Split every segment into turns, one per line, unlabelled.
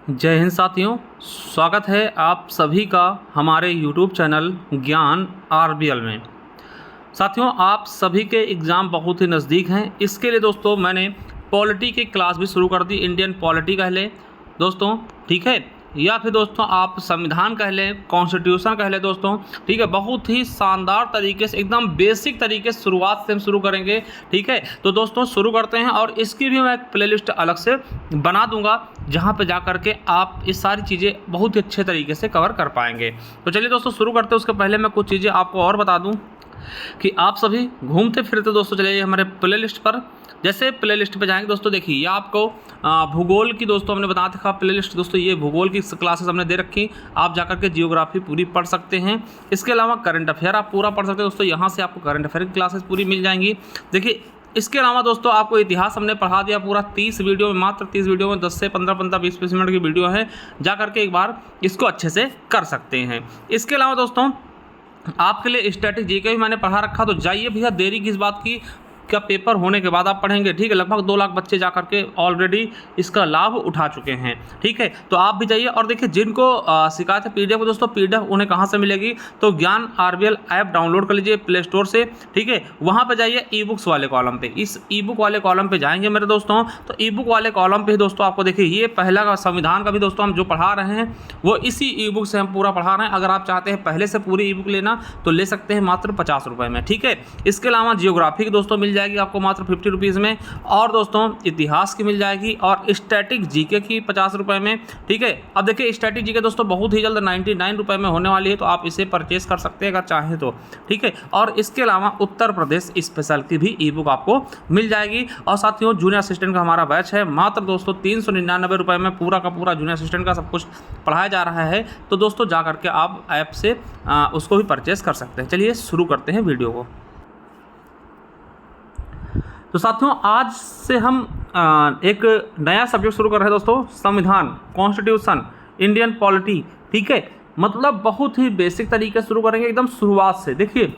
जय हिंद साथियों, स्वागत है आप सभी का हमारे YouTube चैनल ज्ञान RBL में। साथियों, आप सभी के एग्ज़ाम बहुत ही नज़दीक हैं। इसके लिए दोस्तों मैंने पॉलिटी की क्लास भी शुरू कर दी। इंडियन पॉलिटी कह लें दोस्तों, ठीक है, या फिर दोस्तों आप संविधान कह लें, कॉन्स्टिट्यूशन कह लें दोस्तों, ठीक है। बहुत ही शानदार तरीके से, एकदम बेसिक तरीके से शुरुआत से हम शुरू करेंगे, ठीक है। तो दोस्तों शुरू करते हैं, और इसकी भी मैं एक प्लेलिस्ट अलग से बना दूंगा जहां पे जा करके आप ये सारी चीज़ें बहुत ही अच्छे तरीके से कवर कर पाएंगे। तो चलिए दोस्तों शुरू करते हैं। उसके पहले मैं कुछ चीज़ें आपको और बता दूँ कि आप सभी घूमते फिरते दोस्तों चलिए हमारे प्लेलिस्ट पर। जैसे प्लेलिस्ट पे जाएंगे दोस्तों, देखिए ये आपको भूगोल की दोस्तों हमने बता रखा प्लेलिस्ट दोस्तों, ये भूगोल की क्लासेस हमने दे रखी। आप जाकर के जियोग्राफी पूरी पढ़ सकते हैं। इसके अलावा करंट अफेयर आप पूरा पढ़ सकते हैं दोस्तों। यहाँ से आपको करंट अफेयर की क्लासेस पूरी मिल जाएंगी। देखिए इसके अलावा दोस्तों आपको इतिहास हमने पढ़ा दिया पूरा 30 वीडियो में, मात्र 30 वीडियो में 10 से 15 20 मिनट की वीडियो है। जा करके एक बार इसको अच्छे से कर सकते हैं। इसके अलावा दोस्तों आपके लिए स्टैटिक जीके भी मैंने पढ़ा रखा। तो जाइए भैया, देरी किस बात की, क्या पेपर होने के बाद आप पढ़ेंगे, ठीक है। लगभग 2 लाख बच्चे जा करके ऑलरेडी इसका लाभ उठा चुके हैं, ठीक है। तो आप भी जाइए। और देखिए जिनको शिकायत है पीडीएफ दोस्तों, पीडीएफ उन्हें कहाँ से मिलेगी, तो ज्ञान RBL ऐप डाउनलोड कर लीजिए प्ले स्टोर से, ठीक है। वहाँ पे जाइए ई बुक्स वाले कॉलम पे। इस ई बुक वाले कॉलम पे जाएंगे मेरे दोस्तों, तो ई बुक वाले कॉलम पे दोस्तों आपको देखिए ये पहला का संविधान का भी दोस्तों हम जो पढ़ा रहे हैं वो इसी ई बुक से हम पूरा पढ़ा रहे हैं। अगर आप चाहते हैं पहले से पूरी ई बुक लेना तो ले सकते हैं मात्र 50 रुपये में, ठीक है। इसके अलावा जियोग्राफी की दोस्तों मिल जाएगी आपको मात्र 50 रुपीज़ में, और दोस्तों इतिहास की मिल जाएगी, और स्टैटिक जीके की 50 रुपये में, ठीक है। अब देखिए स्टैटिक जीके दोस्तों बहुत ही जल्द 99 रुपये में होने वाली है, तो आप इसे परचेस कर सकते हैं अगर चाहें तो, ठीक है। और इसके अलावा उत्तर प्रदेश स्पेशल की भी ई बुक आपको मिल जाएगी। और साथियों जूनियर असिस्टेंट का हमारा बैच है, मात्र दोस्तों 399 रुपये में पूरा का पूरा जूनियर असिस्टेंट का सब कुछ पढ़ाया जा रहा है। तो दोस्तों जा करके आप ऐप से उसको भी परचेस कर सकते हैं। चलिए शुरू करते हैं वीडियो को। तो साथियों आज से हम एक नया सब्जेक्ट शुरू कर रहे हैं दोस्तों, संविधान, कॉन्स्टिट्यूशन, इंडियन पॉलिटी, ठीक है। मतलब बहुत ही बेसिक तरीके से शुरू करेंगे एकदम शुरुआत से। देखिए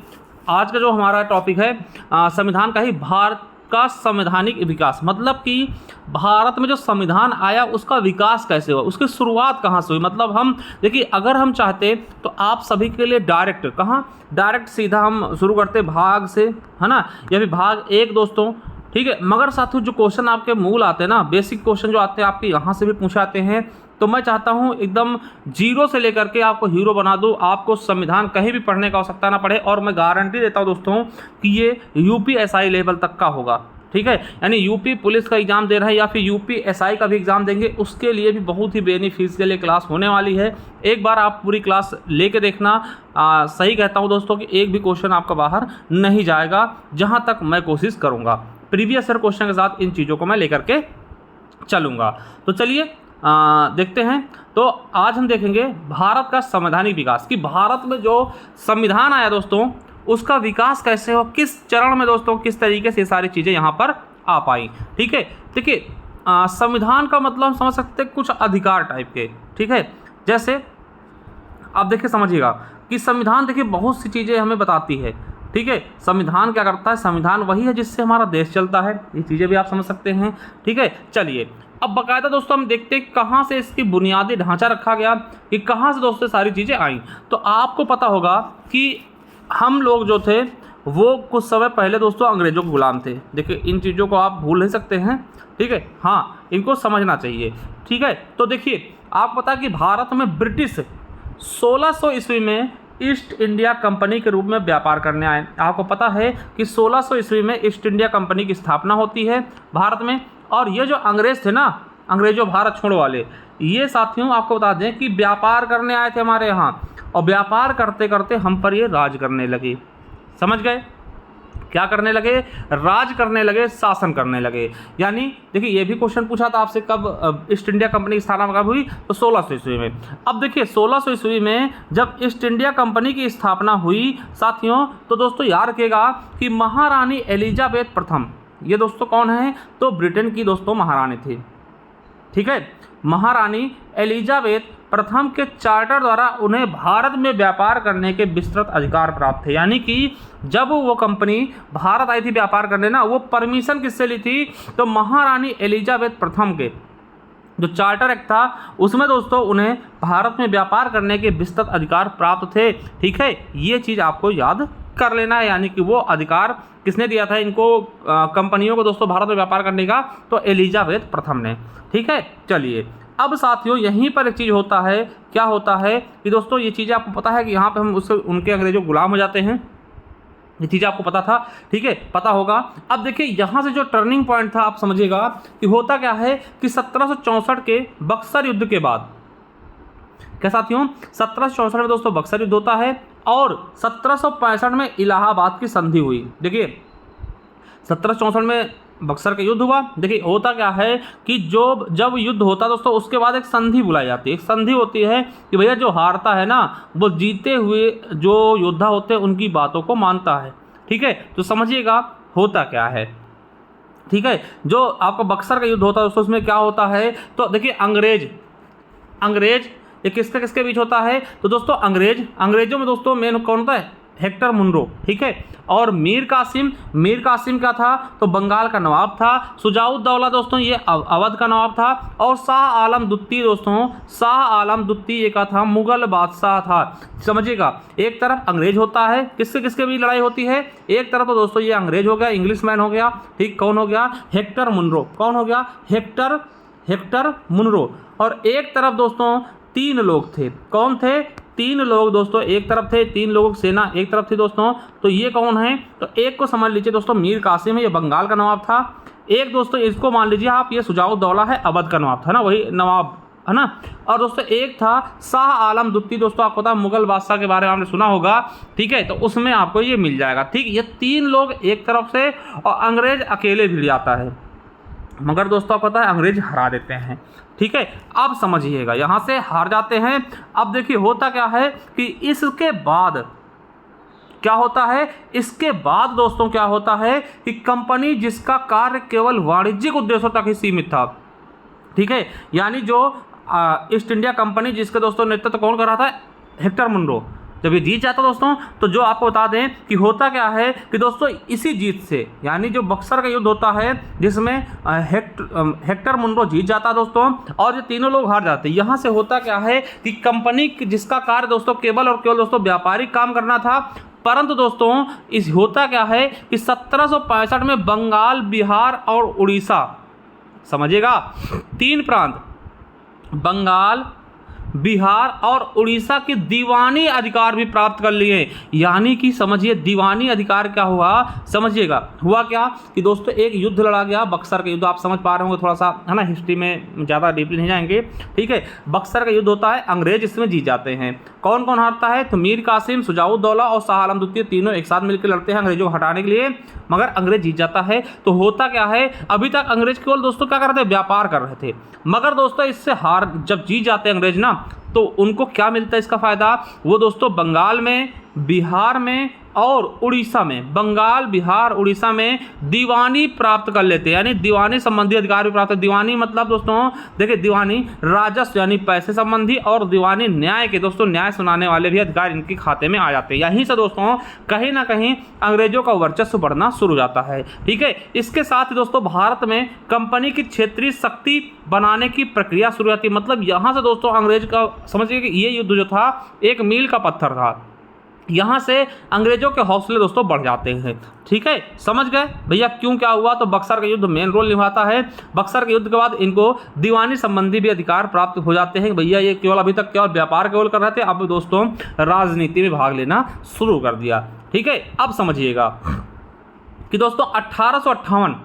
आज का जो हमारा टॉपिक है संविधान का ही, भारत का संवैधानिक विकास। मतलब कि भारत में जो संविधान आया उसका विकास कैसे हुआ, उसकी शुरुआत कहाँ से हुई। मतलब हम देखिए अगर हम चाहते तो आप सभी के लिए डायरेक्ट कहाँ, डायरेक्ट सीधा हम शुरू करते भाग से, है ना, या फिर भाग 1 दोस्तों, ठीक है। मगर साथियों जो क्वेश्चन आपके मूल आते हैं ना, बेसिक क्वेश्चन जो आते हैं आपके यहाँ से भी पूछाते हैं, तो मैं चाहता हूँ एकदम जीरो से लेकर के आपको हीरो बना दूँ। आपको संविधान कहीं भी पढ़ने का आवश्यकता ना पड़े, और मैं गारंटी देता हूँ दोस्तों कि ये UPSI लेवल तक का होगा, ठीक है। यानी यूपी पुलिस का एग्जाम दे रहे हैं या फिर UPSI का भी एग्जाम देंगे, उसके लिए भी बहुत ही बेनिफिट्स के लिए क्लास होने वाली है। एक बार आप पूरी क्लास लेके देखना। सही कहता हूँ दोस्तों कि एक भी क्वेश्चन आपका बाहर नहीं जाएगा, जहाँ तक मैं कोशिश करूँगा। प्रीवियस ईयर क्वेश्चन के साथ इन चीज़ों को मैं लेकर के चलूँगा। तो चलिए देखते हैं। तो आज हम देखेंगे भारत का संवैधानिक विकास, कि भारत में जो संविधान आया दोस्तों उसका विकास कैसे हो, किस चरण में दोस्तों, किस तरीके से ये सारी चीज़ें यहाँ पर आ पाई, ठीक है। देखिए संविधान का मतलब हम समझ सकते हैं कुछ अधिकार टाइप के, ठीक है। जैसे आप देखिए समझिएगा कि संविधान देखिए बहुत सी चीज़ें हमें बताती है, ठीक है। संविधान क्या करता है, संविधान वही है जिससे हमारा देश चलता है। ये चीज़ें भी आप समझ सकते हैं, ठीक है। चलिए अब बाकायदा दोस्तों हम देखते हैं कहाँ से इसकी बुनियादी ढांचा रखा गया, कि कहाँ से दोस्तों सारी चीज़ें आई। तो आपको पता होगा कि हम लोग जो थे वो कुछ समय पहले दोस्तों अंग्रेज़ों के गुलाम थे। देखिए इन चीज़ों को आप भूल नहीं सकते हैं, ठीक है। हाँ, इनको समझना चाहिए, ठीक है। तो देखिए आप पता कि भारत में ब्रिटिश 1600 ईस्वी में ईस्ट इंडिया कंपनी के रूप में व्यापार करने आए। आपको पता है कि 1600 ईस्वी में ईस्ट इंडिया कंपनी की स्थापना होती है भारत में। और ये जो अंग्रेज़ थे ना, अंग्रेजों भारत छोड़ो वाले, ये साथियों आपको बता दें कि व्यापार करने आए थे हमारे यहाँ, और व्यापार करते करते हम पर ये राज करने लगे। समझ गए, क्या करने लगे, राज करने लगे, शासन करने लगे। यानी देखिए ये भी क्वेश्चन पूछा था आपसे, कब ईस्ट इंडिया कंपनी की स्थापना कब हुई, तो 1600 ईस्वी में। अब देखिए 1600 ईस्वी में जब ईस्ट इंडिया कंपनी की स्थापना हुई साथियों, तो दोस्तों याद रखिएगा कि महारानी एलिजाबेथ प्रथम, ये दोस्तों कौन है, तो ब्रिटेन की दोस्तों महारानी थी, ठीक है। महारानी एलिजाबेथ प्रथम के चार्टर द्वारा उन्हें भारत में व्यापार करने के विस्तृत अधिकार प्राप्त थे। यानी कि जब वो कंपनी भारत आई थी व्यापार करने ना, वो परमिशन किससे ली थी, तो महारानी एलिजाबेथ प्रथम के, जो चार्टर एक्ट था उसमें दोस्तों उन्हें भारत में व्यापार करने के विस्तृत अधिकार प्राप्त थे। ठीक है, ये चीज़ आपको याद कर लेना है, यानी कि वो अधिकार किसने दिया था इनको, कंपनियों को दोस्तों भारत में व्यापार करने का, तो एलिजाबेथ प्रथम ने। ठीक है, चलिए अब साथियों यहीं पर एक चीज़ होता है, क्या होता है कि दोस्तों ये चीज़ें आपको पता है कि यहाँ पे हम उससे उनके अंग्रेजों गुलाम हो जाते हैं, ये चीज़ आपको पता था। ठीक है, पता होगा। अब देखिए यहाँ से जो टर्निंग पॉइंट था आप समझिएगा कि होता क्या है कि 1764 के बक्सर युद्ध के बाद, क्या साथियों, 1764 में दोस्तों बक्सर युद्ध होता है और 1765 में इलाहाबाद की संधि हुई। देखिए 1764 में बक्सर का युद्ध हुआ। देखिए होता क्या है कि जब युद्ध होता है दोस्तों उसके बाद एक संधि बुलाई जाती है। एक संधि होती है कि भैया जो हारता है ना वो जीते हुए जो योद्धा होते हैं उनकी बातों को मानता है। ठीक है, तो समझिएगा होता क्या है। ठीक है, जो आपका बक्सर का युद्ध होता है दोस्तों उसमें क्या होता है, तो देखिए अंग्रेज ये किसके बीच होता है, तो दोस्तों अंग्रेजों में दोस्तों मेन कौन होता है, हेक्टर मुनरो। ठीक है, और मीर कासिम क्या था, तो बंगाल का नवाब था। शुजाउद्दौला दोस्तों ये अवध का नवाब था। और शाह आलम दुत्ती ये का था, मुगल बादशाह था। समझिएगा एक तरफ अंग्रेज होता है, किसके भी लड़ाई होती है, एक तरफ तो दोस्तों ये अंग्रेज हो गया, इंग्लिशमैन हो गया। ठीक, कौन हो गया, हेक्टर मुनरो। कौन हो गया, हेक्टर मुनरो। और एक तरफ दोस्तों 3 लोग थे। कौन थे, 3 लोग दोस्तों एक तरफ थे, 3 लोगों की सेना एक तरफ थी दोस्तों। तो ये कौन है, तो एक को समझ लीजिए दोस्तों मीर कासिम है, ये बंगाल का नवाब था। एक दोस्तों इसको मान लीजिए आप, ये शुजाउद्दौला है, अवध का नवाब था ना, वही नवाब है ना। और दोस्तों एक था शाह आलम दुत्ती, दोस्तों आपको पता है मुगल बादशाह के बारे में आपने सुना होगा। ठीक है, तो उसमें आपको ये मिल जाएगा। ठीक, ये 3 लोग एक तरफ से और अंग्रेज अकेले भिड़ जाता है, मगर दोस्तों आपको पता है अंग्रेज हरा देते हैं। ठीक है, अब समझिएगा यहाँ से हार जाते हैं। अब देखिए होता क्या है कि इसके बाद क्या होता है, इसके बाद दोस्तों क्या होता है कि कंपनी जिसका कार्य केवल वाणिज्यिक उद्देश्यों तक ही सीमित था। ठीक है, यानी जो ईस्ट इंडिया कंपनी जिसके दोस्तों नेतृत्व कौन कर रहा था, हेक्टर मुनरो। जब ये जीत जाता दोस्तों तो जो आपको बता दें कि होता क्या है कि दोस्तों इसी जीत से, यानी जो बक्सर का युद्ध होता है जिसमें हेक्टर मुनरो जीत जाता दोस्तों और ये तीनों लोग हार जाते हैं। यहाँ से होता क्या है कि कंपनी जिसका कार्य दोस्तों केवल और केवल दोस्तों व्यापारिक काम करना था, परंतु दोस्तों इस होता क्या है कि 1765 में बंगाल, बिहार और उड़ीसा, समझिएगा 3 प्रांत, बंगाल, बिहार और उड़ीसा के दीवानी अधिकार भी प्राप्त कर लिए। यानी कि समझिए दीवानी अधिकार क्या हुआ, समझिएगा हुआ क्या कि दोस्तों एक युद्ध लड़ा गया, बक्सर का युद्ध। आप समझ पा रहे होंगे थोड़ा सा, है ना, हिस्ट्री में ज़्यादा डीपली नहीं जाएंगे। ठीक है, बक्सर का युद्ध होता है, अंग्रेज इसमें जीत जाते हैं। कौन कौन हारता है, तो मीर कासिम, शुजाउद्दौला और शाह आलम द्वितीय तीनों एक साथ मिलकर लड़ते हैं अंग्रेजों को हटाने के लिए, मगर अंग्रेज जीत जाता है। तो होता क्या है, अभी तक अंग्रेज केवल दोस्तों क्या कर रहे थे, व्यापार कर रहे थे, मगर दोस्तों इससे हार जब जीत जाते हैं अंग्रेज ना, तो उनको क्या मिलता है इसका फायदा, वो दोस्तों बंगाल में, बिहार में और उड़ीसा में, बंगाल, बिहार, उड़ीसा में दीवानी प्राप्त कर लेते हैं। यानी दीवानी संबंधी अधिकार भी प्राप्त है। दीवानी मतलब दोस्तों देखिए, दीवानी राजस्व यानी पैसे संबंधी और दीवानी न्याय के दोस्तों न्याय सुनाने वाले भी अधिकार इनके खाते में आ जाते हैं। यहीं से दोस्तों कहीं ना कहीं अंग्रेजों का वर्चस्व बढ़ना शुरू हो जाता है। ठीक है, इसके साथ ही दोस्तों भारत में कंपनी की क्षेत्रीय शक्ति बनाने की प्रक्रिया शुरू होती है। मतलब यहाँ से दोस्तों अंग्रेज का समझिए कि ये युद्ध जो था एक मील का पत्थर था। यहाँ से अंग्रेजों के हौसले दोस्तों बढ़ जाते हैं। ठीक है, समझ गए भैया क्यों क्या हुआ, तो बक्सर का युद्ध मेन रोल निभाता है। बक्सर के युद्ध के बाद इनको दीवानी संबंधी भी अधिकार प्राप्त हो जाते हैं। भैया ये केवल अभी तक केवल व्यापार केवल कर रहे थे, अब दोस्तों राजनीति में भाग लेना शुरू कर दिया। ठीक है, अब समझिएगा कि दोस्तों 1858,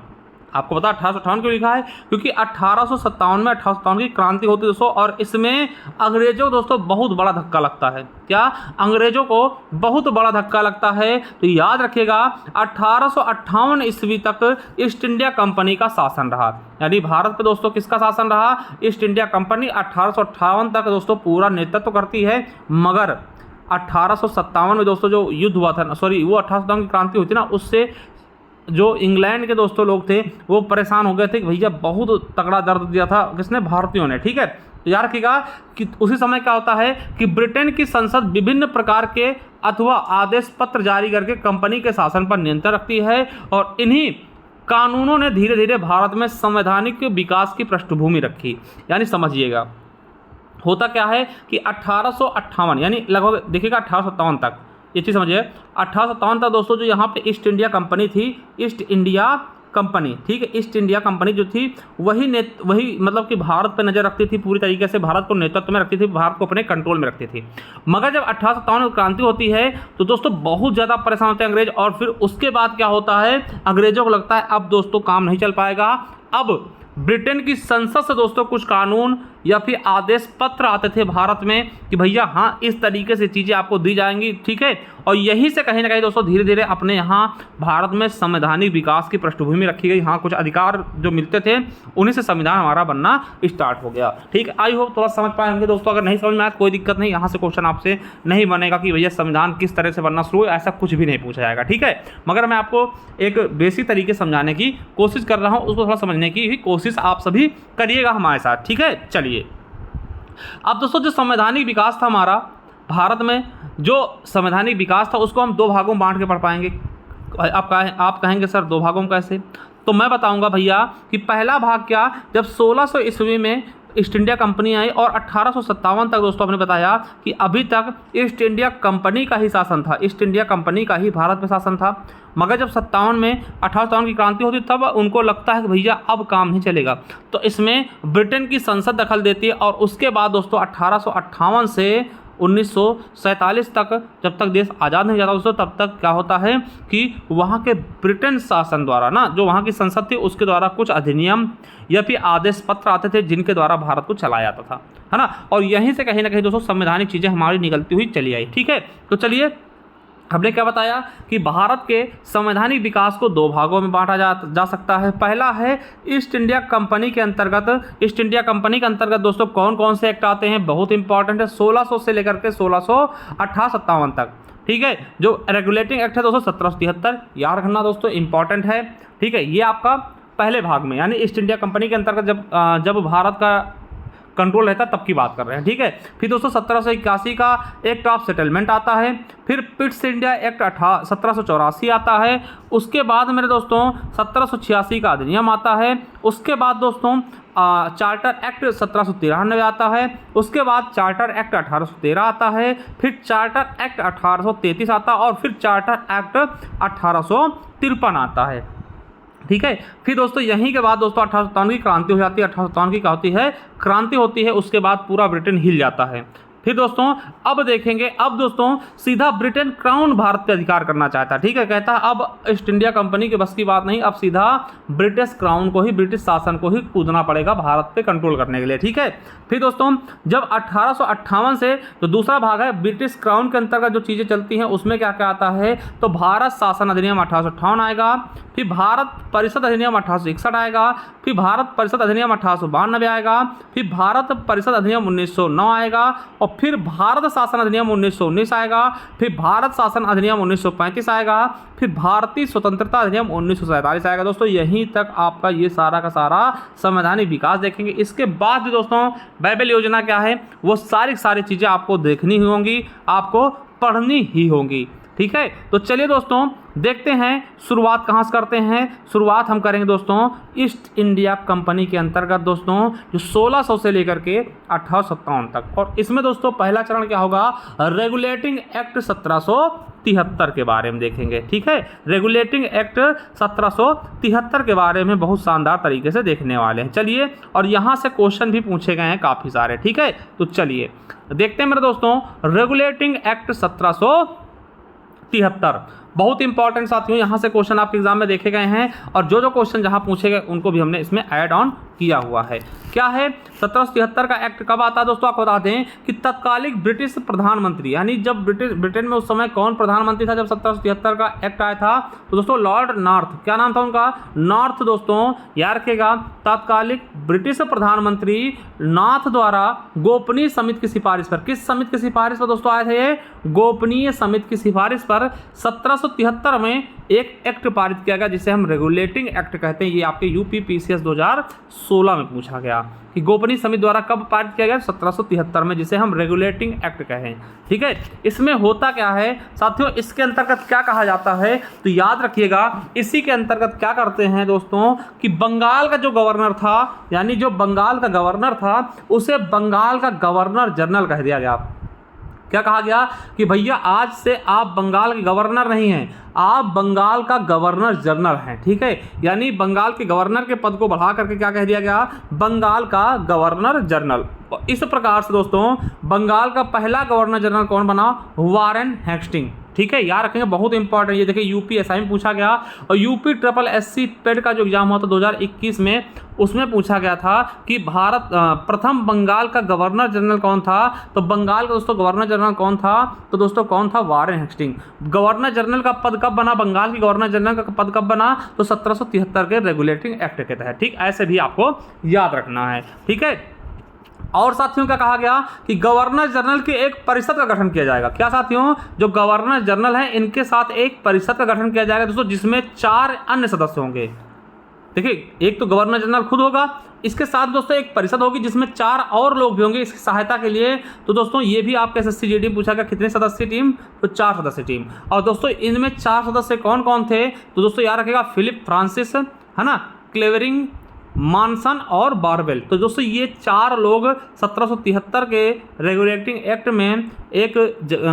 आपको पता 1858 क्यों लिखा है, क्योंकि 1857 में 1857 की क्रांति होती है दोस्तों, और इसमें अंग्रेजों को दोस्तों बहुत बड़ा धक्का लगता है। क्या, अंग्रेजों को बहुत बड़ा धक्का लगता है। तो याद रखिएगा 1858 ईस्वी तक ईस्ट इंडिया कंपनी का शासन रहा। यानी भारत पे दोस्तों किसका शासन रहा, ईस्ट इंडिया कंपनी 1858 तक दोस्तों पूरा नेतृत्व करती है। मगर 1857 में दोस्तों जो युद्ध हुआ था, सॉरी वो 1857 की क्रांति हुई थी ना, उससे जो इंग्लैंड के दोस्तों लोग थे वो परेशान हो गए थे कि भैया बहुत तगड़ा दर्द दिया था किसने, भारतीयों ने। ठीक है, तो याद रखिएगा कि उसी समय क्या होता है कि ब्रिटेन की संसद विभिन्न प्रकार के अथवा आदेश पत्र जारी करके कंपनी के शासन पर नियंत्रण रखती है, और इन्हीं कानूनों ने धीरे धीरे भारत में संवैधानिक विकास की पृष्ठभूमि रखी। यानी समझिएगा होता क्या है कि 1858 यानी लगभग देखिएगा 1857 तक, ये चीज़ समझिए 1857 तक दोस्तों जो यहाँ पे ईस्ट इंडिया कंपनी थी, ईस्ट इंडिया कंपनी, ठीक है, ईस्ट इंडिया कंपनी जो थी वही मतलब कि भारत पे नज़र रखती थी, पूरी तरीके से भारत को नेतृत्व में रखती थी, भारत को अपने कंट्रोल में रखती थी। मगर जब 1857 में क्रांति होती है तो दोस्तों बहुत ज़्यादा परेशान होते हैं अंग्रेज, और फिर उसके बाद क्या होता है, अंग्रेजों को लगता है अब दोस्तों काम नहीं चल पाएगा। अब ब्रिटेन की संसद से दोस्तों कुछ कानून या फिर आदेश पत्र आते थे भारत में कि भैया हाँ इस तरीके से चीज़ें आपको दी जाएंगी, ठीक है। और यहीं से कहीं ना कहीं दोस्तों धीरे धीरे अपने यहाँ भारत में संवैधानिक विकास की पृष्ठभूमि रखी गई। हाँ कुछ अधिकार जो मिलते थे उन्हीं से संविधान हमारा बनना स्टार्ट हो गया, ठीक है। आई होप थोड़ा समझ पाए होंगे दोस्तों। अगर नहीं समझ में आया कोई दिक्कत नहीं, यहाँ से क्वेश्चन आपसे नहीं बनेगा कि भैया संविधान किस तरह से बनना शुरू हुआ, ऐसा कुछ भी नहीं पूछा जाएगा, ठीक है। मगर मैं आपको एक बेसिक तरीके समझाने की कोशिश कर रहा हूँ, उसको थोड़ा समझने की भी कोशिश आप सभी करिएगा हमारे साथ, ठीक है। चलिए अब दोस्तों जो संवैधानिक विकास था हमारा भारत में, जो संवैधानिक विकास था उसको हम दो भागों में बांट के पढ़ पाएंगे। आप कहेंगे सर दो भागों में कैसे, तो मैं बताऊंगा भैया कि पहला भाग क्या, जब 1600 ईस्वी में ईस्ट इंडिया कंपनी आई और 1857 तक दोस्तों आपने बताया कि अभी तक ईस्ट इंडिया कंपनी का ही शासन था, ईस्ट इंडिया कंपनी का ही भारत में शासन था। मगर जब 57 में 1857 की क्रांति होती तब उनको लगता है कि भैया अब काम नहीं चलेगा, तो इसमें ब्रिटेन की संसद दखल देती है। और उसके बाद दोस्तों 1858 से 1947 तक, जब तक देश आज़ाद नहीं हो जाता दोस्तों, तब तक क्या होता है कि वहाँ के ब्रिटेन शासन द्वारा ना, जो वहाँ की संसद थी उसके द्वारा कुछ अधिनियम या फिर आदेश पत्र आते थे जिनके द्वारा भारत को चलाया जाता था, है ना। और यहीं से कहीं ना कहीं दोस्तों संवैधानिक चीज़ें हमारी निकलती हुई चली आई, ठीक है। तो चलिए हमने क्या बताया कि भारत के संवैधानिक विकास को दो भागों में बांटा जा सकता है। पहला है ईस्ट इंडिया कंपनी के अंतर्गत। ईस्ट इंडिया कंपनी के अंतर्गत दोस्तों कौन कौन से एक्ट आते हैं, बहुत इंपॉर्टेंट है, 1600 से लेकर के 1658 तक, ठीक है। जो रेगुलेटिंग एक्ट है दोस्तों 1773, याद रखना दोस्तों इंपॉर्टेंट है, ठीक है। ये आपका पहले भाग में यानी ईस्ट इंडिया कंपनी के अंतर्गत जब भारत का कंट्रोल रहता तब की बात कर रहे हैं, ठीक है। फिर दोस्तों 1781 का एक्ट ऑफ सेटलमेंट आता है, फिर पिट्स इंडिया एक्ट 1784 आता है, उसके बाद मेरे दोस्तों 1786 का अधिनियम आता है, उसके बाद दोस्तों चार्टर एक्ट 1793 आता है, उसके बाद चार्टर एक्ट 1813 आता है, फिर चार्टर एक्ट 1833 आता है और फिर चार्टर एक्ट 1853 आता है, ठीक है। फिर दोस्तों यहीं के बाद दोस्तों 1857 की क्रांति हो जाती है। 1857 की क्या होती है, क्रांति होती है, उसके बाद पूरा ब्रिटेन हिल जाता है। फिर दोस्तों अब देखेंगे, अब दोस्तों सीधा ब्रिटेन क्राउन भारत पे अधिकार करना चाहता है, ठीक है। कहता है अब ईस्ट इंडिया कंपनी के बस की बात नहीं, अब सीधा ब्रिटिश क्राउन को ही, ब्रिटिश शासन को ही कूदना पड़ेगा भारत पे कंट्रोल करने के लिए, ठीक है। फिर दोस्तों जब 1858 से जो दूसरा भाग है ब्रिटिश क्राउन के अंतर्गत जो चीज़ें चलती हैं उसमें क्या क्या आता है, तो भारत शासन अधिनियम 1858 आएगा, फिर भारत परिषद अधिनियम 1861 आएगा, फिर भारत परिषद अधिनियम 1892 आएगा, फिर भारत परिषद अधिनियम 1909 आएगा, और फिर भारत शासन अधिनियम 1919 आएगा, फिर भारत शासन अधिनियम 1935 आएगा, फिर भारतीय स्वतंत्रता अधिनियम 1947 आएगा। दोस्तों यहीं तक आपका ये सारा का सारा संवैधानिक विकास देखेंगे। इसके बाद भी दोस्तों बाइबल योजना क्या है वो सारी चीज़ें आपको देखनी ही होंगी, आपको पढ़नी ही होंगी, ठीक है। तो चलिए दोस्तों देखते हैं शुरुआत कहाँ से करते हैं। शुरुआत हम करेंगे दोस्तों ईस्ट इंडिया कंपनी के अंतर्गत दोस्तों जो 1600 से लेकर के 1857 तक, और इसमें दोस्तों पहला चरण क्या होगा, रेगुलेटिंग एक्ट 1773 के बारे में देखेंगे, ठीक है। रेगुलेटिंग एक्ट 1773 के बारे में बहुत शानदार तरीके से देखने वाले हैं। चलिए, और यहाँ से क्वेश्चन भी पूछे गए हैं काफ़ी सारे, ठीक है। तो चलिए देखते हैं मेरे दोस्तों रेगुलेटिंग एक्ट 1773, बहुत इंपॉर्टेंट साथियों, यहाँ से क्वेश्चन आपके एग्जाम में देखे गए हैं, और जो क्वेश्चन जहाँ पूछे गए उनको भी हमने इसमें ऐड ऑन किया हुआ है। क्या है 1773 का एक्ट कब आता है दोस्तों, आपको बता दें कि तत्कालिक ब्रिटिश प्रधानमंत्री, यानी जब ब्रिटेन में उस समय कौन प्रधानमंत्री था जब 1773 का एक्ट आया था, तो दोस्तों लॉर्ड नॉर्थ, क्या नाम था उनका, नॉर्थ दोस्तों, याद रखेगा। तत्कालिक ब्रिटिश प्रधानमंत्री नॉर्थ द्वारा गोपनीय समिति की सिफारिश पर, किस समिति की सिफारिश पर दोस्तों आए थे ये, गोपनीय समिति की सिफारिश पर 1773 में एक एक्ट पारित किया गया जिसे हम रेगुलेटिंग एक्ट कहते हैं। ये आपके यूपीपीसीएस 2016 1716 में पूछा गया कि गोपनीय समिति द्वारा कब पारित किया गया? 1773 में, जिसे हम रेगुलेटिंग एक्ट कहें। ठीक है, इसमें होता क्या है साथियों, इसके अंतर्गत क्या कहा जाता है तो याद रखिएगा, इसी के अंतर्गत क्या करते हैं दोस्तों कि बंगाल का जो गवर्नर था, यानी जो बंगाल का गवर्नर था उसे बंगाल का गवर्नर जनरल कह दिया गया। क्या कहा गया कि भैया आज से आप बंगाल के गवर्नर नहीं हैं, आप बंगाल का गवर्नर जनरल हैं। ठीक है, यानी बंगाल के गवर्नर के पद को बढ़ा करके क्या कह दिया गया? बंगाल का गवर्नर जनरल। इस प्रकार से दोस्तों बंगाल का पहला गवर्नर जनरल कौन बना? Warren Hasting. ठीक है, याद रखेंगे, बहुत इंपॉर्टेंट। ये देखिए यूपीएसआई में पूछा गया और यूपी ट्रिपल एससी पेड का जो एग्जाम हुआ था 2021 में, उसमें पूछा गया था कि भारत प्रथम बंगाल का गवर्नर जनरल कौन था? तो बंगाल का दोस्तों गवर्नर जनरल कौन था? तो दोस्तों कौन था? Warren Hasting. गवर्नर जनरल का पद कब बना? बंगाल की गवर्नर जनरल का पद कब बना? तो 1773 के रेगुलेटिंग एक्ट के तहत। ठीक, ऐसे भी आपको याद रखना है। ठीक है, और साथियों क्या कहा गया कि गवर्नर जनरल की एक परिषद का गठन किया जाएगा। क्या साथियों? जो गवर्नर जनरल हैं इनके साथ एक परिषद का गठन किया जाएगा दोस्तों, जिसमें 4 अन्य सदस्य होंगे। देखिए, एक तो गवर्नर जनरल खुद होगा, इसके साथ दोस्तों एक परिषद होगी जिसमें 4 और लोग भी होंगे इसकी सहायता के लिए। तो दोस्तों ये भी आपके एसएससी जीडी पूछा गया कितने सदस्य टीम? तो 4 सदस्य टीम। और दोस्तों इनमें 4 सदस्य कौन कौन थे? तो दोस्तों याद रखेगा, फिलिप फ्रांसिस, है ना, क्लेवरिंग, मानसन और बारवेल। तो दोस्तों ये 4 लोग 1773 के रेगुलेटिंग एक्ट में एक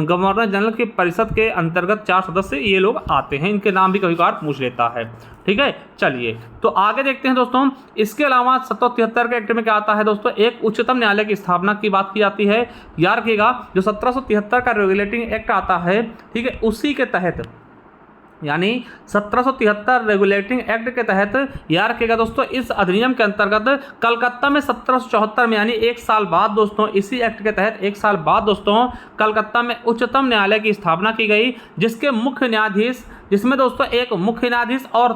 गवर्नर जनरल की परिषद के अंतर्गत 4 सदस्य ये लोग आते हैं। इनके नाम भी कभी कभार पूछ लेता है। ठीक है, चलिए तो आगे देखते हैं दोस्तों। इसके अलावा 1773 के एक्ट में क्या आता है दोस्तों? एक उच्चतम न्यायालय की स्थापना की बात की जाती है। याद रखिएगा, जो 1773 का रेगुलेटिंग एक्ट आता है, ठीक है, उसी के तहत, यानी 1773 रेगुलेटिंग एक्ट के तहत, याद रखिएगा दोस्तों, इस अधिनियम के अंतर्गत कलकत्ता में 1774 में, यानी 1 साल बाद दोस्तों, इसी एक्ट के तहत 1 साल बाद दोस्तों कलकत्ता में उच्चतम न्यायालय की स्थापना की गई, जिसके मुख्य न्यायाधीश, जिसमें दोस्तों एक मुख्य न्यायाधीश और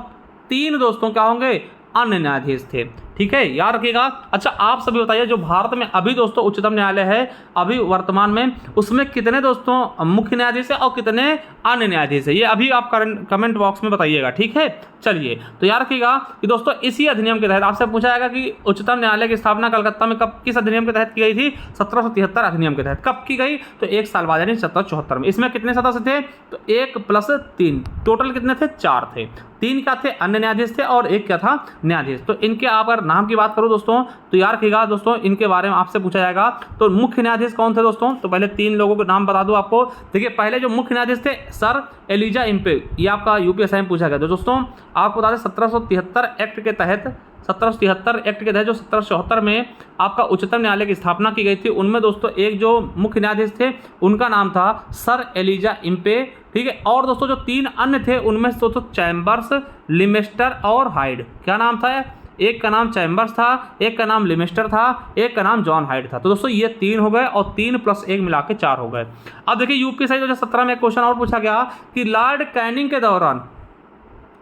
3 दोस्तों क्या होंगे? अन्य न्यायाधीश थे। ठीक है, याद रखिएगा। अच्छा, आप सभी बताइए, जो भारत में अभी दोस्तों उच्चतम न्यायालय है अभी वर्तमान में, उसमें कितने दोस्तों मुख्य न्यायाधीश है और कितने अन्य न्यायाधीश है? ये अभी आप कमेंट बॉक्स में बताइएगा। ठीक है, चलिए तो याद रखिएगा कि दोस्तों इसी अधिनियम के तहत आपसे पूछा जाएगा कि उच्चतम न्यायालय की स्थापना कलकत्ता में कब, किस अधिनियम के तहत की गई थी? 1773 अधिनियम के तहत। कब की गई? तो 1 साल बाद, यानी 1774 में। इसमें कितने सदस्य थे? तो 1 + 3, टोटल कितने थे? 4 थे। 3 क्या थे? अन्य न्यायाधीश थे, और 1 क्या था? न्यायाधीश। तो इनके आप अगर नाम की बात करूं दोस्तों, तो याद रखिएगा दोस्तों, इनके बारे में आपसे पूछा जाएगा। तो मुख्य न्यायाधीश कौन थे दोस्तों? तो पहले 3 लोगों के नाम बता दूं आपको। देखिए, पहले जो मुख्य न्यायाधीश थे सर एलिजा इम्पे, ये आपका यूपीएसआई में पूछा गया था दोस्तों। आपको बता दें 1773 एक्ट के तहत, 1773 एक्ट के तहत जो 1774 में आपका उच्चतम न्यायालय की स्थापना की गई थी, उनमें दोस्तों एक जो मुख्य न्यायाधीश थे उनका नाम था सर एलिजा इम्पे। ठीक है, और दोस्तों जो 3 अन्य थे उनमें से दोस्तों चैम्बर्स, लिमेस्टर और हाइड। क्या नाम था? एक का नाम चैम्बर्स था, एक का नाम लिमेस्टर था, एक का नाम जॉन हाइड था। तो दोस्तों ये 3 हो गए, और 3 + 1 मिला के 4 हो गए। अब देखिए यूपीएसआई 2017 में एक क्वेश्चन और पूछा गया कि लॉर्ड कैनिंग के दौरान,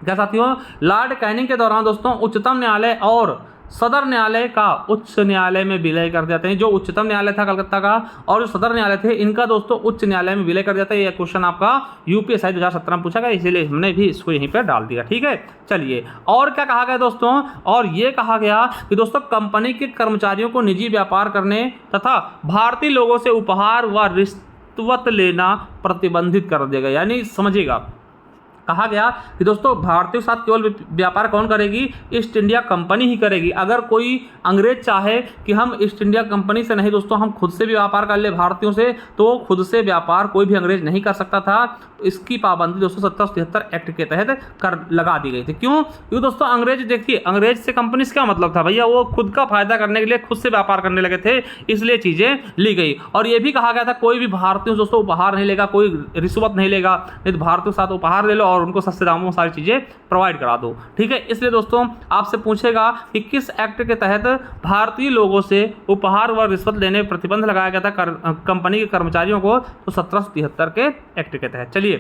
क्या साथियों? लॉर्ड कैनिंग के दौरान दोस्तों उच्चतम न्यायालय और सदर न्यायालय का उच्च न्यायालय में विलय कर देते हैं। जो उच्चतम न्यायालय था कलकत्ता का और जो सदर न्यायालय थे, इनका दोस्तों उच्च न्यायालय में विलय कर देता है। ये क्वेश्चन आपका यूपीएसआई 2017 में पूछा गया, इसीलिए हमने भी इसको यहीं पर डाल दिया। ठीक है, चलिए और क्या कहा गया दोस्तों? और ये कहा गया कि दोस्तों कंपनी के कर्मचारियों को निजी व्यापार करने तथा भारतीय लोगों से उपहार व रिश्वत लेना प्रतिबंधित कर देगा। यानी समझिएगा, कहा गया कि दोस्तों भारतीयों के साथ केवल व्यापार कौन करेगी? ईस्ट इंडिया कंपनी ही करेगी। अगर कोई अंग्रेज चाहे कि हम ईस्ट इंडिया कंपनी से नहीं दोस्तों, हम खुद से भी व्यापार कर ले भारतीयों से, तो खुद से व्यापार कोई भी अंग्रेज नहीं कर सकता था। इसकी पाबंदी दोस्तों 1773 एक्ट के तहत कर लगा दी गई थी। क्यों? क्योंकि दोस्तों अंग्रेज, देखिए अंग्रेज से कंपनी से क्या मतलब था भैया? वो खुद का फायदा करने के लिए खुद से व्यापार करने लगे थे, इसलिए चीज़ें ली गई। और ये भी कहा गया था कोई भी भारतीय दोस्तों उपहार नहीं लेगा, कोई रिश्वत नहीं लेगा, नहीं तो भारतीयों के साथ उपहार ले लो और उनको सस्ते दामों में सारी चीज़ें प्रोवाइड करा दो। ठीक है, इसलिए दोस्तों आपसे पूछेगा कि किस एक्ट के तहत भारतीय लोगों से उपहार व रिश्वत लेने पर प्रतिबंध लगाया गया था कंपनी के कर्मचारियों को? तो 1773 के एक्ट के तहत। चलिए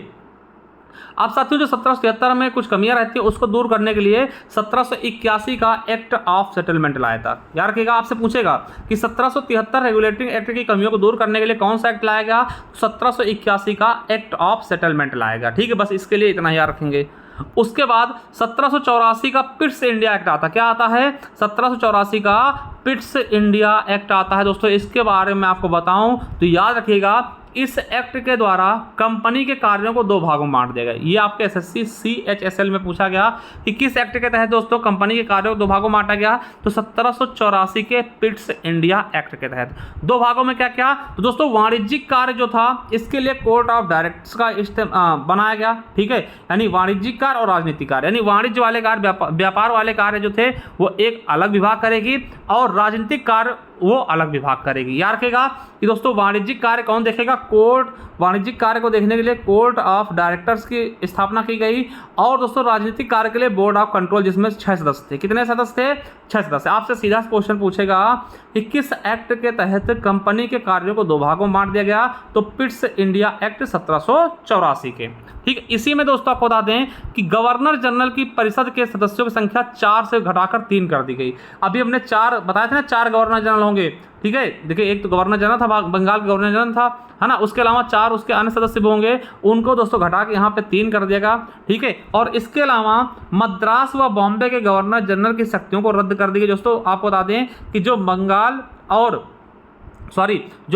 अब साथियों जो 1773 में कुछ कमियां रहती है उसको दूर करने के लिए 1781 का एक्ट ऑफ सेटलमेंट लाया था। याद रखिएगा, आपसे पूछेगा कि 1773 रेगुलेटिंग एक्ट की कमियों को दूर करने के लिए कौन सा एक्ट लाया गया? 1781 का एक्ट ऑफ सेटलमेंट लाया गया। ठीक है, बस इसके लिए इतना याद रखेंगे। उसके बाद 1784 का पिट्स इंडिया एक्ट आता, क्या आता है? 1784 का पिट्स इंडिया एक्ट आता है दोस्तों। इसके बारे में आपको बताऊं तो याद रखिएगा, इस एक्ट के द्वारा कंपनी के कार्यों को दो भागों में बांट दिया गया। ये आपके एसएससी CHSL में पूछा गया कि किस एक्ट के तहत दोस्तों कंपनी के कार्यों को दो भागों में बांटा गया, तो 1784 के पिट्स इंडिया एक्ट के तहत। दो भागों में क्या क्या? तो दोस्तों वाणिज्यिक कार्य जो था इसके लिए कोर्ट ऑफ डायरेक्टर्स का बनाया गया, ठीक है, यानी वाणिज्यिक कार्य और राजनीतिक कार्य, यानी वाणिज्य वाले कार्य, व्यापार वाले कार्य जो थे वो एक अलग विभाग करेगी और राजनीतिक कार्य वो अलग विभाग करेगी। याद रखेगा कि दोस्तों वाणिज्यिक कार्य कौन देखेगा? कोर्ट। वाणिज्यिक कार्य को देखने के लिए कोर्ट ऑफ डायरेक्टर्स की स्थापना की गई। और दोस्तों राजनीतिक कार्य के लिए बोर्ड ऑफ कंट्रोल, जिसमें 6 सदस्य थे। कितने सदस्य थे? 6 सदस्य। आपसे सीधा क्वेश्चन पूछेगा कि किस एक्ट के तहत कंपनी के कार्यों को दो भागों में बांट दिया गया, तो पिट्स इंडिया एक्ट 1784 के, ठीक है। इसी में दोस्तों आपको बता दें कि गवर्नर जनरल की परिषद के सदस्यों की संख्या 4 से घटाकर 3 कर दी गई। अभी हमने 4 बताए थे ना, 4 गवर्नर जनरल होंगे, ठीक है। देखिए एक तो गवर्नर जनरल था, बंगाल का गवर्नर जनरल था, है ना, उसके अलावा 4 उसके अन्य सदस्य भी होंगे, उनको दोस्तों घटा के यहाँ पे 3 कर दिएगा, ठीक है। और इसके अलावा मद्रास व बॉम्बे के गवर्नर जनरल की शक्तियों को रद्द कर दी गई। दोस्तों आपको बता दें कि जो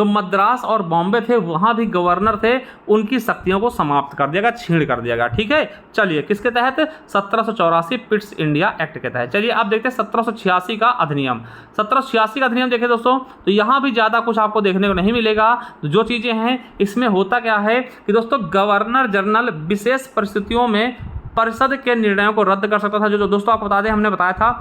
मद्रास और बॉम्बे थे वहां भी गवर्नर थे, उनकी शक्तियों को समाप्त कर दिया गया, छीण कर दिया गया, ठीक है। चलिए किसके तहत? 1784 पिट्स इंडिया एक्ट के तहत। चलिए अब देखते हैं 1786 का अधिनियम। 1786 का अधिनियम देखें दोस्तों, तो यहाँ भी ज़्यादा कुछ आपको देखने को नहीं मिलेगा। तो जो चीज़ें हैं इसमें होता क्या है कि दोस्तों गवर्नर जनरल विशेष परिस्थितियों में परिषद के निर्णयों को रद्द कर सकता था। जो दोस्तों आपको बता दें, हमने बताया था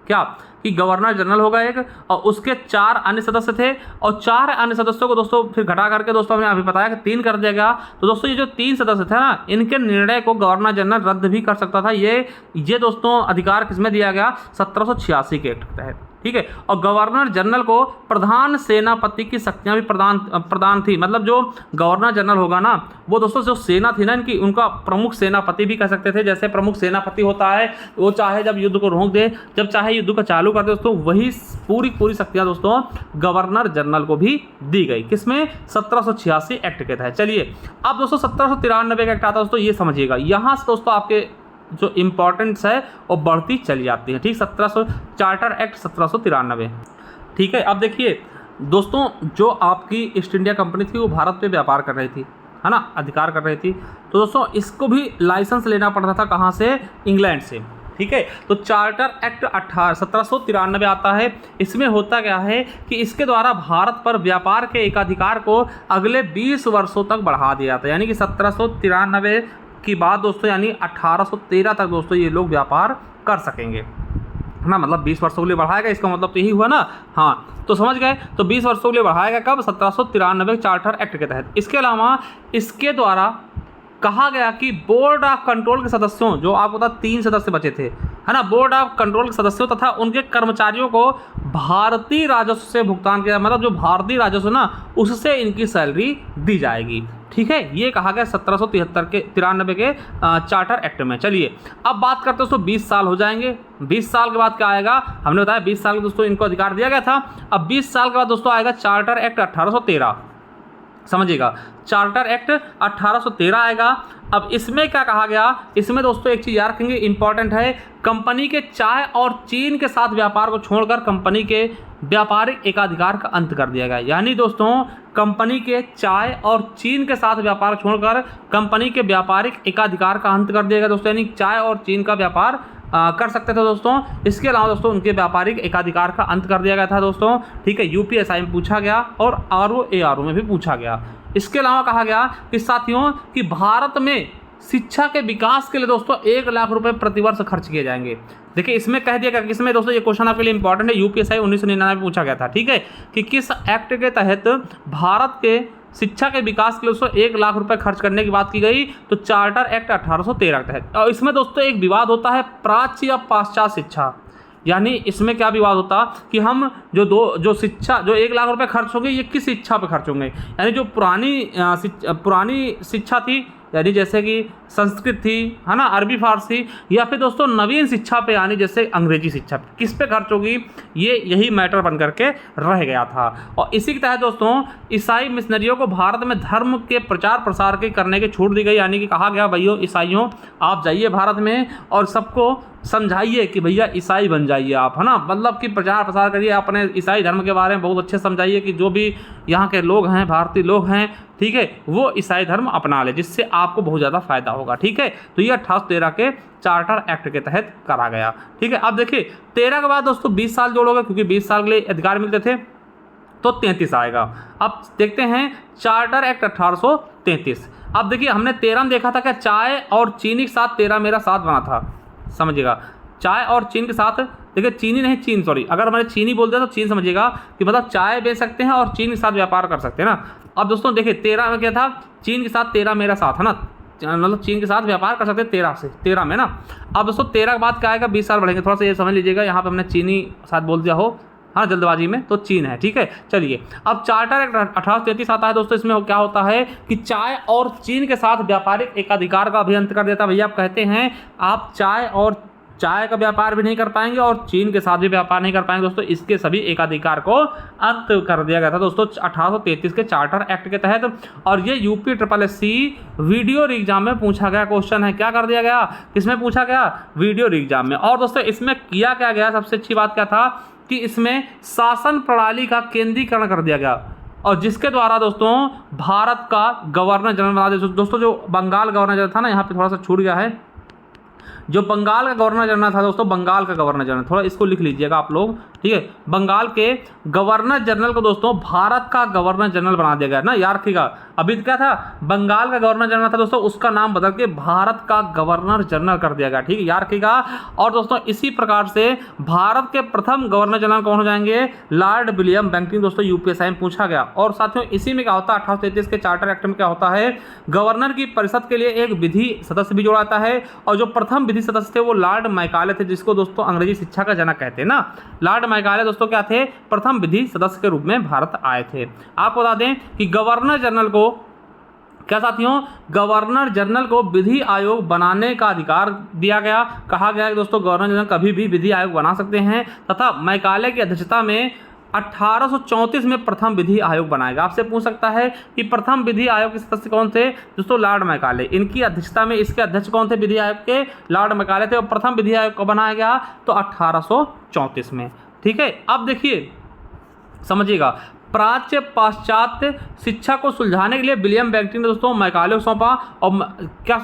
क्या कि गवर्नर जनरल होगा एक, और उसके 4 अन्य सदस्य थे, और 4 अन्य सदस्यों को दोस्तों फिर घटा करके दोस्तों हमने अभी बताया कि 3 कर दिया गया। तो दोस्तों ये जो 3 सदस्य थे ना, इनके निर्णय को गवर्नर जनरल रद्द भी कर सकता था। ये दोस्तों अधिकार किसमें दिया गया? 1786 के एक्ट के तहत, ठीक है। और गवर्नर जनरल को प्रधान सेनापति की शक्तियां भी प्रदान थी। मतलब जो गवर्नर जनरल होगा ना, वो दोस्तों जो सेना थी ना इनकी, उनका प्रमुख सेनापति भी कह सकते थे। जैसे प्रमुख सेनापति होता है, वो चाहे जब युद्ध को रोक दे, जब चाहे युद्ध को चालू कर दे दोस्तों, वही पूरी शक्तियां दोस्तों गवर्नर जनरल को भी दी गई। किसमें? 1786 एक्ट के तहत। चलिए अब दोस्तों 1793 का एक्ट आता है दोस्तों, ये समझिएगा। यहाँ से दोस्तों आपके जो इम्पोर्टेंस है वो बढ़ती चली जाती है, ठीक। 1700 चार्टर एक्ट 1793, ठीक है। अब देखिए दोस्तों, जो आपकी ईस्ट इंडिया कंपनी थी वो भारत पे व्यापार कर रही थी, है ना, अधिकार कर रही थी। तो दोस्तों इसको भी लाइसेंस लेना पड़ता था, कहाँ से? इंग्लैंड से, ठीक है। तो चार्टर एक्ट 1793 आता है। इसमें होता क्या है कि इसके द्वारा भारत पर व्यापार के एकाधिकार को अगले 20 वर्षों तक बढ़ा दिया था। यानी कि 1793 की बात दोस्तों, यानी 1813 तक दोस्तों ये लोग व्यापार कर सकेंगे, है ना। मतलब 20 वर्षों के लिए बढ़ाएगा, इसका मतलब तो यही हुआ ना। हाँ, तो समझ गए। तो 20 वर्षों के लिए बढ़ाएगा कब? 1793 चार्टर एक्ट के तहत। इसके अलावा इसके द्वारा कहा गया कि बोर्ड ऑफ कंट्रोल के सदस्यों, जो आपको पता 3 सदस्य बचे थे, है ना, बोर्ड ऑफ कंट्रोल के सदस्यों तथा उनके कर्मचारियों को भारतीय राजस्व से भुगतान किया, मतलब जो भारतीय राजस्व ना उससे इनकी सैलरी दी जाएगी, ठीक है। ये कहा गया 1793 के चार्टर एक्ट में। चलिए अब बात करते हैं दोस्तों, 20 साल हो जाएंगे। 20 साल के बाद क्या आएगा? हमने बताया 20 साल के दोस्तों इनको अधिकार दिया गया था। अब 20 साल के बाद दोस्तों आएगा चार्टर एक्ट 1813, समझिएगा। चार्टर एक्ट 1813 आएगा। अब इसमें क्या कहा गया? इसमें दोस्तों एक चीज़ याद रखेंगे, इंपॉर्टेंट है, कंपनी के चाय और चीन के साथ व्यापार को छोड़कर कंपनी के व्यापारिक एकाधिकार का अंत कर दिया गया। यानी दोस्तों कंपनी के चाय और चीन के साथ व्यापार छोड़कर कंपनी के व्यापारिक एकाधिकार का अंत कर दिया गया दोस्तों। यानी चाय और चीन का व्यापार कर सकते थे दोस्तों। इसके अलावा दोस्तों उनके व्यापारिक एकाधिकार का अंत कर दिया गया था दोस्तों, ठीक है। यूपीएसआई में पूछा गया और ROARO में भी पूछा गया। इसके अलावा कहा गया कि साथियों कि भारत में शिक्षा के विकास के लिए दोस्तों 1 लाख रुपए प्रतिवर्ष खर्च किए जाएंगे। देखिए इसमें कह दिया गया, किसमें दोस्तों, ये क्वेश्चन आपके लिए इंपॉर्टेंट है, यूपीएसआई 1999 में पूछा गया था, ठीक है, कि किस एक्ट के तहत भारत के शिक्षा के विकास के लिए दोस्तों 1 लाख रुपए खर्च करने की बात की गई। तो चार्टर एक्ट 1813 के तहत। और इसमें दोस्तों एक विवाद होता है, प्राच्य या पाश्चात्य शिक्षा। यानी इसमें क्या विवाद होता कि हम जो शिक्षा, जो 1 लाख रुपए खर्च होंगे, ये किस शिक्षा पे खर्च होंगे। यानी जो पुरानी शिक्षा थी यानी जैसे कि संस्कृत थी, है ना, अरबी फारसी, या फिर दोस्तों नवीन शिक्षा पे यानी जैसे अंग्रेजी शिक्षा पे, किस पे खर्च होगी, ये यही मैटर बन करके रह गया था। और इसी के तहत दोस्तों ईसाई मिशनरियों को भारत में धर्म के प्रचार प्रसार के करने की छूट दी गई, यानी कि कहा गया भाइयों ईसाइयों आप जाइए भारत में और सबको समझाइए कि भैया ईसाई बन जाइए आप, है ना, मतलब कि प्रचार प्रसार करिए अपने ईसाई धर्म के बारे में बहुत अच्छे समझाइए कि जो भी यहाँ के लोग हैं, भारतीय लोग हैं, ठीक है, वो ईसाई धर्म अपना ले, जिससे आपको बहुत ज़्यादा फायदा होगा। ठीक है, तो ये 1813 के चार्टर एक्ट के तहत करा गया। ठीक है, अब देखिए 13 के बाद दोस्तों 20 साल जोड़ोगे, क्योंकि 20 साल के लिए अधिकार मिलते थे, तो 33 आएगा। अब देखते हैं चार्टर एक्ट 1833। अब देखिए हमने 13 में देखा था क्या, चाय और चीनी के साथ 13 मेरा साथ बना था, समझिएगा, चाय और चीन के साथ, देखिए चीनी नहीं चीन, सॉरी, अगर मैंने चीनी बोल दिया तो चीन समझिएगा कि मतलब चाय बेच सकते हैं और चीन के साथ व्यापार कर सकते हैं ना। अब दोस्तों देखिए 13 में क्या था, चीन के साथ 13 मेरा साथ, है ना, मतलब चीन के साथ व्यापार कर सकते हैं 13 में ना। अब दोस्तों 13 के बाद क्या आएगा, 20 साल बढ़ेंगे, थोड़ा सा ये समझ लीजिएगा, यहाँ पे हमने चीनी साथ बोल दिया हो, हाँ, जल्दबाजी में, तो चीन है। ठीक है, चलिए अब चार्टर एक्ट 1833 आता है दोस्तों। इसमें क्या होता है कि चाय और चीन के साथ व्यापारिक एकाधिकार का भी अंत कर देता है। भैया आप कहते हैं आप चाय का व्यापार भी नहीं कर पाएंगे और चीन के साथ भी व्यापार नहीं कर पाएंगे दोस्तों, इसके सभी एकाधिकार को अंत कर दिया गया था दोस्तों 1833 के चार्टर एक्ट के तहत। और ये यूपी SSC वीडियो एग्जाम में पूछा गया क्वेश्चन है। क्या कर दिया गया, किसमें पूछा गया, वीडियो एग्जाम में। और दोस्तों इसमें किया क्या गया, सबसे अच्छी बात क्या था कि इसमें शासन प्रणाली का केंद्रीकरण कर दिया गया, और जिसके द्वारा दोस्तों भारत का गवर्नर जनरल बना दिया। दोस्तों जो बंगाल गवर्नर जनरल था ना, यहाँ पे थोड़ा सा छूट गया है, जो बंगाल का गवर्नर जनरल था दोस्तों, बंगाल का गवर्नर जनरल, थोड़ा इसको लिख लीजिएगा आप लोग, ठीक है, बंगाल के गवर्नर जनरल को दोस्तों भारत का गवर्नर जनरल बना दिया गया ना, याद रखिएगा। अभी क्या था, बंगाल का गवर्नर जनरल था दोस्तों, उसका नाम बदल के भारत का गवर्नर जनरल कर दिया गया। ठीक है, याद रखिएगा। और दोस्तों इसी प्रकार से भारत के प्रथम गवर्नर जनरल कौन हो जाएंगे, लॉर्ड विलियम बेंटिंक दोस्तों, यूपीएससी में पूछा गया। और साथियों इसी में क्या होता है, 1833 के चार्टर एक्ट में क्या होता है, गवर्नर की परिषद के लिए एक विधि सदस्य भी जोड़ाता है, और जो प्रथम विधि सदस्य थे वो लॉर्ड मैकाले थे, जिसको दोस्तों अंग्रेजी शिक्षा का जनक कहते हैं ना। लॉर्ड मैकाले दोस्तों क्या थे, प्रथम विधि सदस्य के रूप में भारत आए थे। आपको बता दें कि गवर्नर जनरल को क्या साथियों, गवर्नर जनरल को विधि आयोग बनाने का अधिकार दिया गया। कहा गया कि दोस्तों गवर्नर जनरल कभी भी विधि आयोग बना सकते हैं, तथा मैकाले की अध्यक्षता में 1834 में प्रथम विधि आयोग बनाएगा। आपसे पूछ सकता है कि प्रथम विधि आयोग के सदस्य कौन थे दोस्तों, लॉर्ड मैकाले, इनकी अध्यक्षता में, इसके अध्यक्ष कौन थे विधि आयोग के, लॉर्ड मैकाले थे। और प्रथम विधि आयोग कब बनाया गया, तो 1834 में। ठीक है, अब देखिए समझिएगा, प्राच्य पाश्चात्य शिक्षा को सुलझाने के लिए विलियम बेंटिंक ने दोस्तों मैकाले को सौंपा, और क्या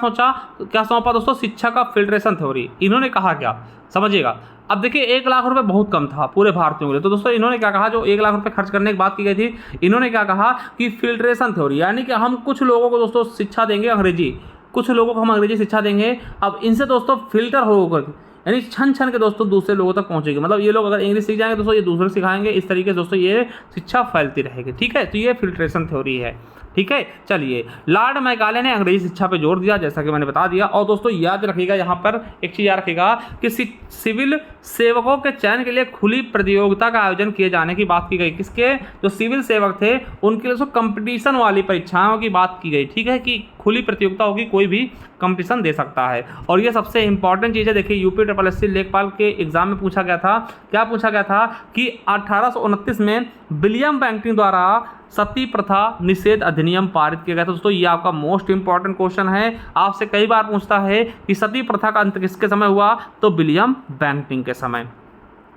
सौंपा दोस्तों, शिक्षा का फिल्ट्रेशन थ्योरी। इन्होंने कहा क्या, समझिएगा। अब देखिए 1 लाख रुपए बहुत कम था पूरे भारतीयों के लिए, तो दोस्तों इन्होंने क्या कहा, जो 1 लाख रुपए खर्च करने की बात की गई थी, इन्होंने क्या कहा कि फिल्ट्रेशन थ्योरी, यानी कि हम कुछ लोगों को दोस्तों शिक्षा देंगे अंग्रेजी, कुछ लोगों को हम अंग्रेजी शिक्षा देंगे। अब इनसे दोस्तों फिल्टर होकर, यानी छन छन के दोस्तों दूसरे लोगों तक पहुंचेगी, मतलब ये लोग अगर इंग्लिश सीख जाएंगे दोस्तों, ये दूसरे सिखाएंगे, इस तरीके से दोस्तों ये शिक्षा फैलती रहेगी। ठीक है, तो ये फिल्ट्रेशन थ्योरी है। ठीक है, चलिए लॉर्ड मैकाले ने अंग्रेजी शिक्षा पे जोर दिया, जैसा कि मैंने बता दिया। और दोस्तों याद रखिएगा, यहाँ पर एक चीज़ याद रखिएगा कि सिविल सेवकों के चयन के लिए खुली प्रतियोगिता का आयोजन किए जाने की बात की गई। किसके, जो सिविल सेवक थे उनके लिए कंपटीशन वाली परीक्षाओं की बात की गई। ठीक है, कि खुली प्रतियोगिता होगी, कोई भी कंपटीशन दे सकता है। और ये सबसे इंपॉर्टेंट चीज़ है। देखिए यूपी SSC लेखपाल के एग्जाम में पूछा गया था, क्या पूछा गया था कि 1829 में विलियम बेंटिंक द्वारा सती प्रथा निषेध अधिनियम पारित किया गया था। दोस्तों ये आपका मोस्ट इंपॉर्टेंट क्वेश्चन है, आपसे कई बार पूछता है कि सती प्रथा का अंत किसके समय हुआ, तो विलियम बेंटिंक के समय।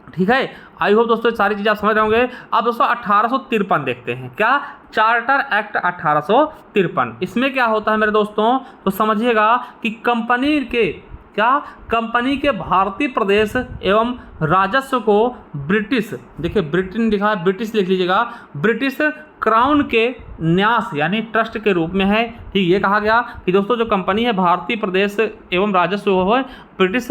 ठीक है, आई होप दोस्तों सारी चीज़ें आप समझ रहे होंगे। अब दोस्तों 1853 देखते हैं, क्या, चार्टर एक्ट 1853। इसमें क्या होता है मेरे दोस्तों, तो समझिएगा कि कंपनी के भारतीय प्रदेश एवं राजस्व को ब्रिटिश, देखिए ब्रिटेन लिखा है, ब्रिटिश लिख लीजिएगा, ब्रिटिश क्राउन के न्यास यानी ट्रस्ट के रूप में है। ठीक, ये कहा गया कि दोस्तों जो कंपनी है भारतीय प्रदेश एवं राजस्व हो ब्रिटिश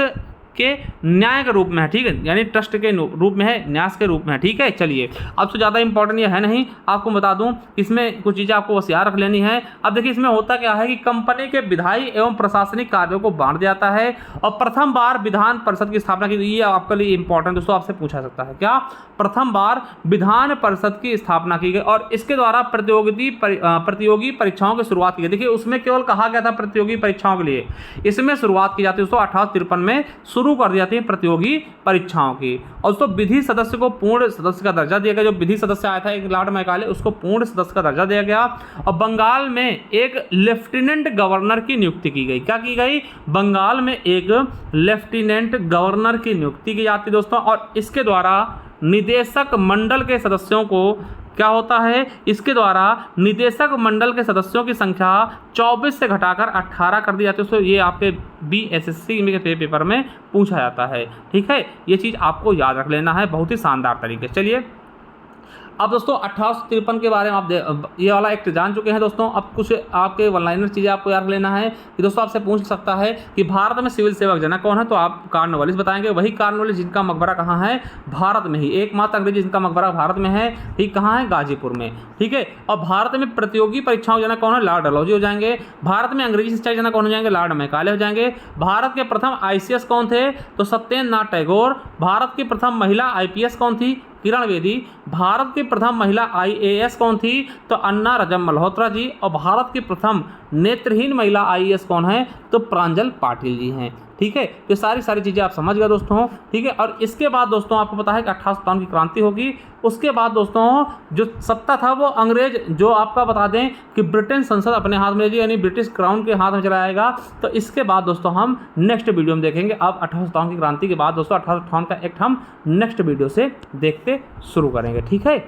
के न्याय के रूप में है, ठीक है, यानी ट्रस्ट के रूप में है, न्यास के रूप में है, ठीक है। चलिए अब तो ज़्यादा इंपॉर्टेंट ये है नहीं, आपको बता दूं इसमें कुछ चीज़ें आपको बस याद रख लेनी है। अब देखिए इसमें होता क्या है कि कंपनी के विधायी एवं प्रशासनिक कार्यों को बांट दिया जाता है और प्रथम बार विधान परिषद की स्थापना की, ये आपके लिए इंपॉर्टेंट दोस्तों, आपसे पूछा सकता है क्या, प्रथम बार विधान परिषद की स्थापना की गई और इसके द्वारा प्रतियोगी परीक्षाओं की शुरुआत की गई। देखिए उसमें केवल कहा गया था प्रतियोगी परीक्षाओं के लिए, इसमें शुरुआत की जाती है दोस्तों 1853 में शुरू कर दी जाती है प्रतियोगी परीक्षाओं की। और दोस्तों विधि सदस्य को पूर्ण सदस्य का दर्जा दिया गया, जो विधि सदस्य आया था एक लॉर्ड मैकाले, उसको पूर्ण सदस्य का दर्जा दिया गया। और बंगाल में एक लेफ्टिनेंट गवर्नर की नियुक्ति की गई, क्या की गई, बंगाल में एक लेफ्टिनेंट गवर्नर की नियुक्ति की जाती है दोस्तों। और इसके द्वारा निदेशक मंडल के सदस्यों को क्या होता है, इसके द्वारा निदेशक मंडल के सदस्यों की संख्या 24 से घटाकर 18 कर दी जाती है। तो ये आपके BSSC के पेपर में पूछा जाता है, ठीक है, ये चीज़ आपको याद रख लेना है बहुत ही शानदार तरीके से। चलिए अब दोस्तों 1853 के बारे में आप ये वाला एक्ट जान चुके हैं दोस्तों। अब कुछ आपके वन लाइनर चीज़ें आपको याद लेना है कि दोस्तों आपसे पूछ सकता है कि भारत में सिविल सेवक जनक कौन है, तो आप कॉर्नवालिस बताएंगे, वही कॉर्नवालिस जिनका मकबरा कहाँ है, भारत में ही, एकमात्र अंग्रेजी जिनका मकबरा भारत में है, ठीक, कहाँ है, गाजीपुर में, ठीक है। और भारत में प्रतियोगी परीक्षाओं जनक कौन है, लॉर्ड डलहौजी हो जाएंगे। भारत में अंग्रेजी शिक्षा जनक कौन हो जाएंगे, लॉर्ड मैकाले हो जाएंगे। भारत के प्रथम ICS कौन थे, तो सत्येंद्र नाथ टैगोर। भारत की प्रथम महिला IPS कौन थी, किरण बेदी। भारत की प्रथम महिला IAS कौन थी, तो अन्ना रजम मल्होत्रा जी। और भारत की प्रथम नेत्रहीन महिला IAS कौन है, तो प्रांजल पाटिल जी हैं, ठीक है। ये सारी चीज़ें आप समझ गए दोस्तों, ठीक है। और इसके बाद दोस्तों आपको पता है कि 1857 की क्रांति होगी। उसके बाद दोस्तों जो सत्ता था वो अंग्रेज, जो आपका बता दें कि ब्रिटेन संसद अपने हाथ में, यानी ब्रिटिश क्राउन के हाथ में चलाएगा। तो इसके बाद दोस्तों हम नेक्स्ट वीडियो में देखेंगे। अब 1857 की क्रांति के बाद दोस्तों 1858 का एक्ट हम नेक्स्ट वीडियो से देखते शुरू करेंगे, ठीक है।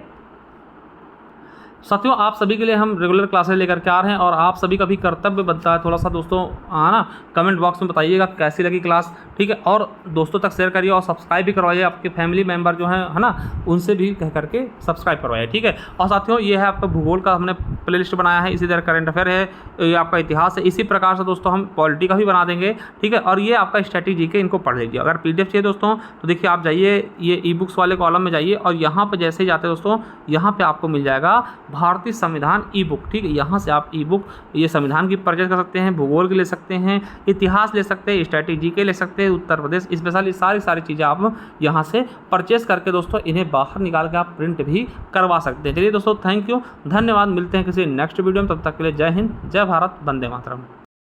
साथियों आप सभी के लिए हम रेगुलर क्लासेस लेकर के आ रहे हैं और आप सभी का भी कर्तव्य बनता है थोड़ा सा दोस्तों ना कमेंट बॉक्स में बताइएगा कैसी लगी क्लास, ठीक है। और दोस्तों तक शेयर करिए और सब्सक्राइब भी करवाइए, आपके फैमिली मेंबर जो हैं है ना, उनसे भी कह करके सब्सक्राइब करवाइए, ठीक है। और साथियों ये है आपका भूगोल का हमने प्लेलिस्ट बनाया है, इसी तरह करंट अफेयर है, ये आपका इतिहास है, इसी प्रकार से दोस्तों हम पॉलिटी का भी बना देंगे, ठीक है। और ये आपका स्ट्रैटेजी के, इनको पढ़ लीजिए। अगर PDF चाहिए दोस्तों तो देखिए आप जाइए ये E-बुक्स वाले कॉलम में जाइए और यहाँ पर जैसे ही जाते हैं दोस्तों यहाँ पर आपको मिल जाएगा भारतीय संविधान E-बुक, ठीक है। यहाँ से आप E-बुक ये संविधान की परचेज कर सकते हैं, भूगोल के ले सकते हैं, इतिहास ले सकते हैं, स्ट्रैटेजी के ले सकते हैं, उत्तर प्रदेश स्पेशली सारी चीज़ें आप यहाँ से परचेज करके दोस्तों इन्हें बाहर निकाल के आप प्रिंट भी करवा सकते हैं। चलिए दोस्तों थैंक यू, धन्यवाद, मिलते हैं किसी नेक्स्ट वीडियो में, तब तक के लिए जय हिंद, जय भारत, वंदे मातरम।